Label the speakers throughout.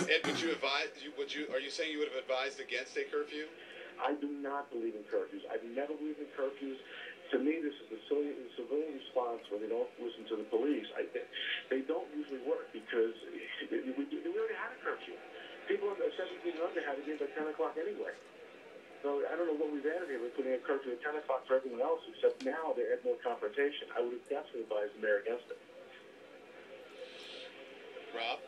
Speaker 1: Ed, would you advise? Are you saying you would have advised against a curfew?
Speaker 2: I do not believe in curfews. I've never believed in curfews. To me, this is the civilian response when they don't listen to the police. They don't usually work because we already had a curfew. People under 17 and under had to be by 10 o'clock anyway. So I don't know what we've added here. We're putting a curfew at 10 o'clock for everyone else, except now they add more confrontation. I would have definitely advised the mayor against it.
Speaker 1: Rob?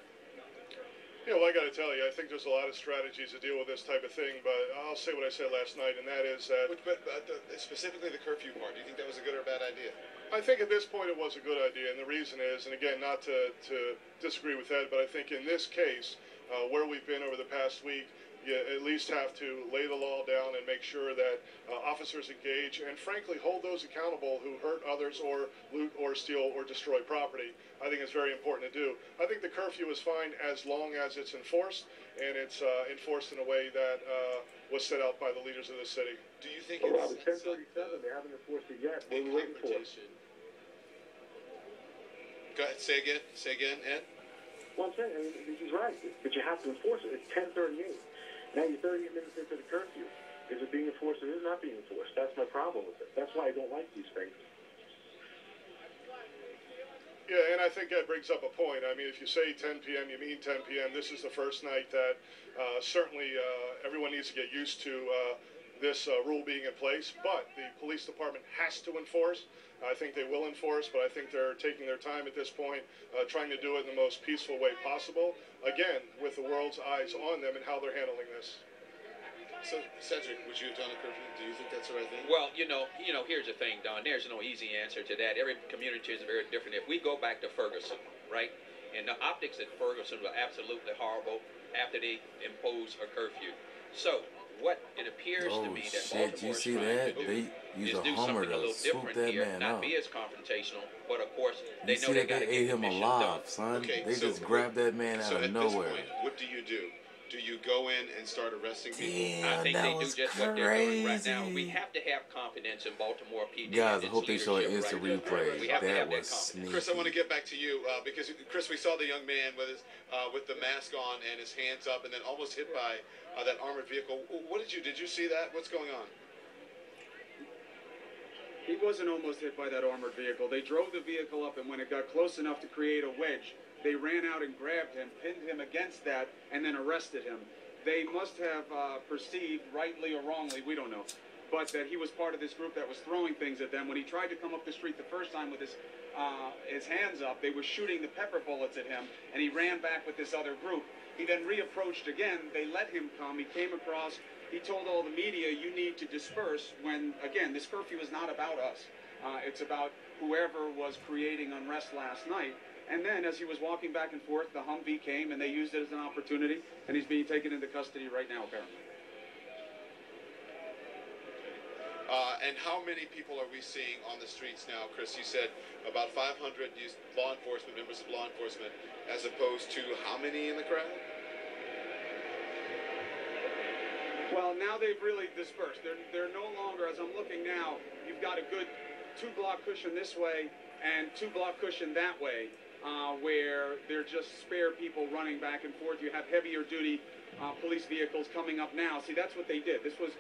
Speaker 3: Yeah, well, I got to tell you, I think there's a lot of strategies to deal with this type of thing, but I'll say what I said last night, and that is that...
Speaker 1: Specifically the curfew part, do you think that was a good or a bad idea?
Speaker 3: I think at this point it was a good idea, and the reason is, and again, not to disagree with Ed, but I think in this case, where we've been over the past week, you at least have to lay the law down and make sure that officers engage and, frankly, hold those accountable who hurt others or loot or steal or destroy property. I think it's very important to do. I think the curfew is fine as long as it's enforced, and it's enforced in a way that was set out by the leaders of the city.
Speaker 1: Do you think
Speaker 2: it's 10:37? They haven't enforced it yet. We're waiting for it.
Speaker 1: Go ahead, say again, Ed?
Speaker 2: Well, I'm saying, he's right, but you have to enforce it. It's 10:38. Now you're 38 minutes into the curfew. Is it being enforced or is it not being enforced? That's my problem with it. That's why I don't like these things.
Speaker 3: Yeah, and I think that brings up a point. I mean, if you say 10 p.m., you mean 10 p.m. This is the first night that certainly everyone needs to get used to this rule being in place, but the police department has to enforce. I think they will enforce, but I think they're taking their time at this point, trying to do it in the most peaceful way possible, again, with the world's eyes on them and how they're handling this.
Speaker 1: So, Cedric, would you have done a curfew? Do you think that's the right thing?
Speaker 4: Well, you know, here's the thing, Don. There's no easy answer to that. Every community is very different. If we go back to Ferguson, right, and the optics at Ferguson were absolutely horrible after they imposed a curfew. So, what it appears to me that Baltimore is trying to do is do something a little different here, not be as confrontational, but of course they know they got to get
Speaker 5: him alive, son.
Speaker 1: Okay,
Speaker 5: they just grabbed that man out of nowhere.
Speaker 1: At this point, what do you do? Do you go in and start arresting people?
Speaker 4: I think they do just what they're doing right now. We have to have confidence in Baltimore PD.
Speaker 5: Guys, I hope they show an instant replay. That was sneaky.
Speaker 1: Chris, I want to get back to you because, Chris, we saw the young man with the mask on and his hands up and then almost hit by that armored vehicle. What did you see that? What's going on?
Speaker 6: He wasn't almost hit by that armored vehicle. They drove the vehicle up, and when it got close enough to create a wedge, they ran out and grabbed him, pinned him against that, and then arrested him. They must have perceived, rightly or wrongly, we don't know, but that he was part of this group that was throwing things at them. When he tried to come up the street the first time with his hands up, they were shooting the pepper bullets at him, and he ran back with this other group. He then reapproached again. They let him come. He came across. He told all the media, you need to disperse, when, again, this curfew is not about us. It's about whoever was creating unrest last night. And then, as he was walking back and forth, the Humvee came, and they used it as an opportunity, and he's being taken into custody right now, apparently.
Speaker 1: And how many people are we seeing on the streets now, Chris? You said about 500 law enforcement, members of law enforcement, as opposed to how many in the crowd?
Speaker 6: Well, now they've really dispersed. They're no longer, as I'm looking now, you've got a good 2-block cushion this way and 2-block cushion that way. Where they're just spare people running back and forth. You have heavier duty police vehicles coming up now. See, that's what they did. This was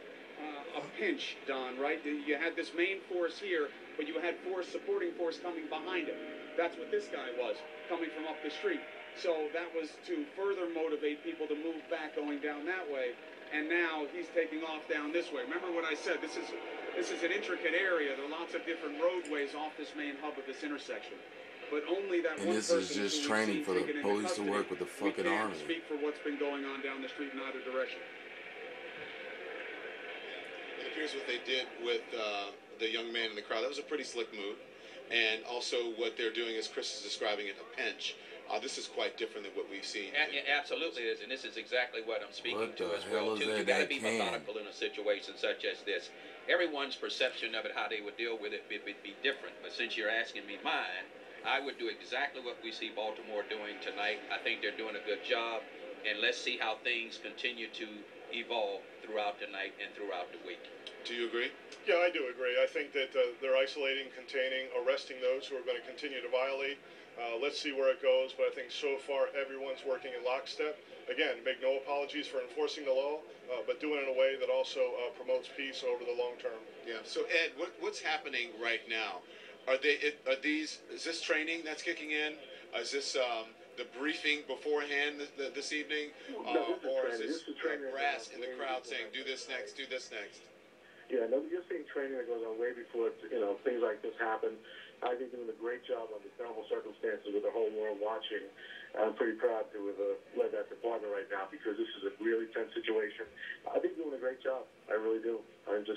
Speaker 6: a pinch, Don, right? You had this main force here, but you had supporting force coming behind it. That's what this guy was, coming from up the street. So that was to further motivate people to move back going down that way. And now he's taking off down this way. Remember what I said, this is an intricate area. There are lots of different roadways off this main hub of this intersection. But only that
Speaker 5: and
Speaker 6: one
Speaker 5: this is just training for the police to work with the fucking army.
Speaker 6: We can't speak for what's been going on down the street in either direction.
Speaker 1: It appears what they did with the young man in the crowd, that was a pretty slick move. And also what they're doing, as Chris is describing it, a pinch. This is quite different than what we've seen.
Speaker 4: Absolutely is, and this is exactly what I'm speaking to as well, too. You got to be methodical in a situation such as this. Everyone's perception of it, how they would deal with it, would be different. But since you're asking me mine, I would do exactly what we see Baltimore doing tonight. I think they're doing a good job, and let's see how things continue to evolve throughout the night and throughout the week.
Speaker 1: Do you agree?
Speaker 3: Yeah, I do agree. I think that they're isolating, containing, arresting those who are going to continue to violate. Let's see where it goes, but I think so far everyone's working in lockstep. Again, make no apologies for enforcing the law, but do it in a way that also promotes peace over the long term.
Speaker 1: Yeah. So Ed, what's happening right now? Is this training that's kicking in? Is this the briefing beforehand this evening, or is this brass in the crowd saying, "Do this next, do this next"?
Speaker 2: Yeah, no, you're seeing training that goes on way before things like this happen. I think they're doing a great job under normal circumstances with the whole world watching. I'm pretty proud to have led that department right now because this is a really tense situation. I think they're doing a great job. I really do. I'm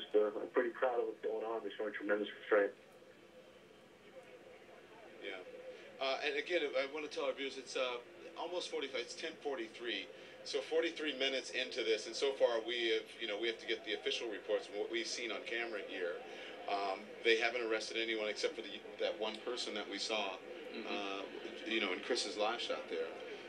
Speaker 2: pretty proud of what's going on. They're showing tremendous restraint.
Speaker 1: Yeah. And again, I want to tell our viewers it's almost 45. It's 10:43. So 43 minutes into this, and so far we have to get the official reports from what we've seen on camera here. They haven't arrested anyone except for that one person that we saw, in Chris's live shot there.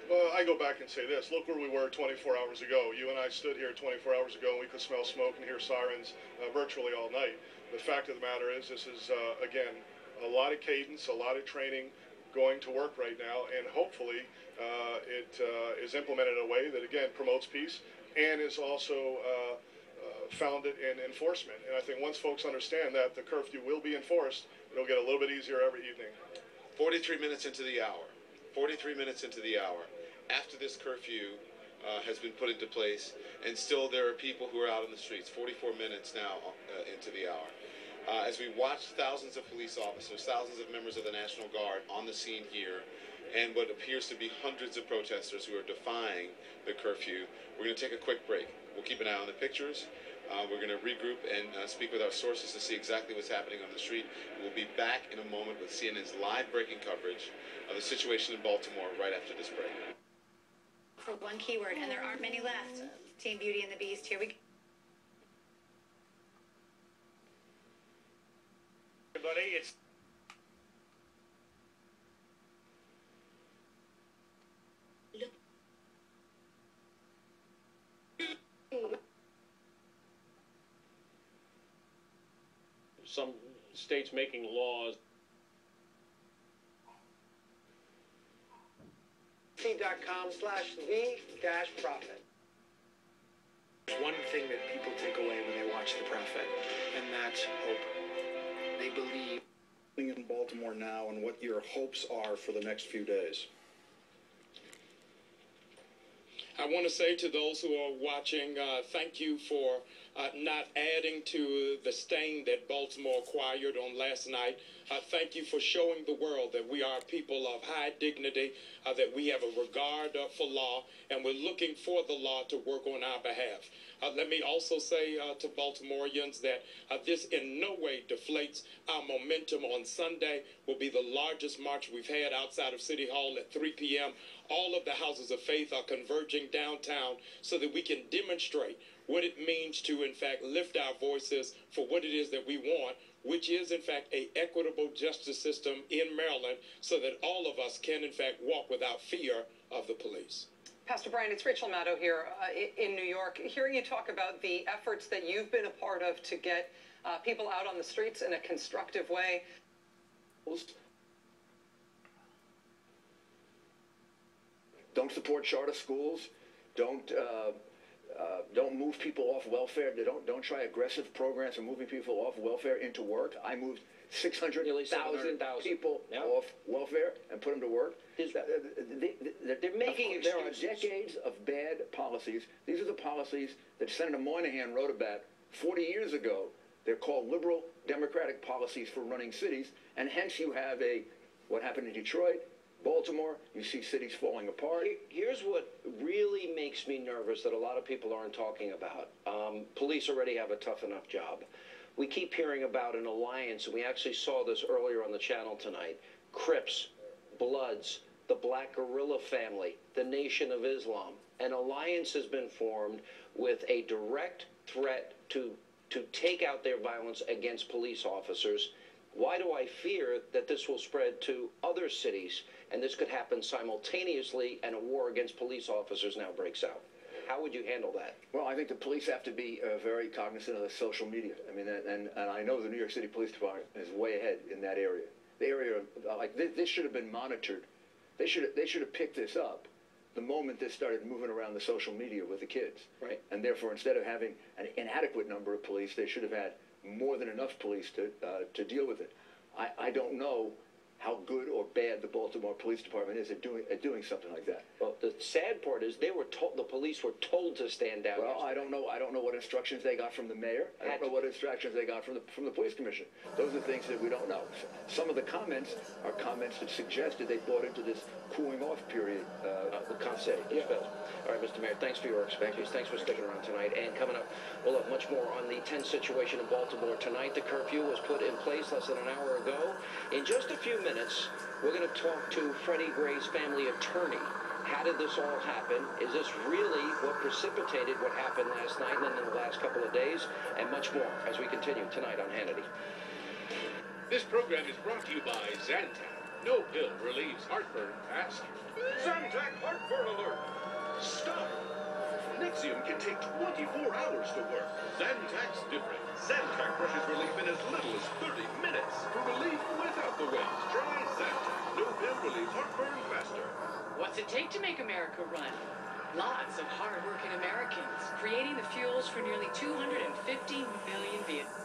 Speaker 3: Well, I go back and say this. Look where we were 24 hours ago. You and I stood here 24 hours ago, and we could smell smoke and hear sirens virtually all night. The fact of the matter is, this is, again, a lot of cadence, a lot of training going to work right now, and hopefully it is implemented in a way that, again, promotes peace and is also founded in enforcement. And I think once folks understand that the curfew will be enforced, it'll get a little bit easier every evening.
Speaker 1: 43 minutes into the hour. 43 minutes into the hour. After this curfew has been put into place, and still there are people who are out in the streets. 44 minutes now into the hour. As we watch thousands of police officers, thousands of members of the National Guard on the scene here, and what appears to be hundreds of protesters who are defying the curfew, we're going to take a quick break. We'll keep an eye on the pictures. We're going to regroup and speak with our sources to see exactly what's happening on the street. We'll be back in a moment with CNN's live breaking coverage of the situation in Baltimore right after this break.
Speaker 7: For one keyword, and there aren't many left. Team Beauty and the Beast, here we go.
Speaker 8: Everybody, it's some states making laws.
Speaker 9: .com/the-prophet. One thing that people take away when they watch The Prophet, and that's hope. They believe.
Speaker 10: In Baltimore now, and what your hopes are for the next few days.
Speaker 8: I want to say to those who are watching, thank you for not adding to the stain that Baltimore acquired on last night. Thank you for showing the world that we are people of high dignity, that we have a regard for law, and we're looking for the law to work on our behalf. Let me also say to Baltimoreans that this in no way deflates our momentum. On Sunday will be the largest march we've had outside of City Hall at 3 p.m. All of the houses of faith are converging downtown so that we can demonstrate what it means to, in fact, lift our voices for what it is that we want, which is, in fact, a equitable justice system in Maryland so that all of us can, in fact, walk without fear of the police.
Speaker 11: Pastor Brian, it's Rachel Maddow here in New York. Hearing you talk about the efforts that you've been a part of to get people out on the streets in a constructive way.
Speaker 12: Don't support charter schools. Don't move people off welfare. Don't try aggressive programs for moving people off welfare into work. I moved 600,000 people off welfare and put them to work.
Speaker 9: They're making excuses.
Speaker 12: There are decades of bad policies. These are the policies that Senator Moynihan wrote about 40 years ago. They're called liberal democratic policies for running cities, and hence you have what happened in Detroit, Baltimore. You see cities falling apart.
Speaker 9: Here's what really makes me nervous that a lot of people aren't talking about. Police already have a tough enough job. We keep hearing about an alliance, and we actually saw this earlier on the channel tonight. Crips, Bloods, the Black Guerrilla family, the Nation of Islam. An alliance has been formed with a direct threat to take out their violence against police officers. Why do I fear that this will spread to other cities, and this could happen simultaneously, and a war against police officers now breaks out? How would you handle that?
Speaker 12: Well, I think the police have to be very cognizant of the social media. I mean, and I know the New York City Police Department is way ahead in that area. the area of, like this should have been monitored. They should have picked this up the moment this started moving around the social media with the kids.
Speaker 9: Right.
Speaker 12: And therefore, instead of having an inadequate number of police, they should have had more than enough police to deal with it. I don't know how good or bad the Baltimore Police Department is at doing something like that.
Speaker 9: Well, the sad part is the police were told to stand down.
Speaker 12: Well, I don't know what instructions they got from the mayor. I don't know what instructions they got from the police commission. Those are things that we don't know. Some of the comments are comments that suggested they bought into this cooling off period.
Speaker 9: The concept. Yeah. All right, Mr. Mayor, thanks for your expertise. Thanks for sticking around tonight. And coming up, we'll have much more on the tense situation in Baltimore tonight. The curfew was put in place less than an hour ago. In just a few minutes, we're going to talk to Freddie Gray's family attorney. How did this all happen? Is this really what precipitated what happened last night and then in the last couple of days? And much more as we continue tonight on Hannity.
Speaker 13: This program is brought to you by Zantac. No pill relieves heartburn faster. Zantac heartburn alert! Stop! Nexium can take 24 hours to work. Zantac's different. Zantac brushes relief in as little as 30 minutes. For relief without the wait. Try Zantac. No pill relieves heartburn faster.
Speaker 14: What's it take to make America run? Lots of hard-working Americans creating the fuels for nearly 250 million vehicles.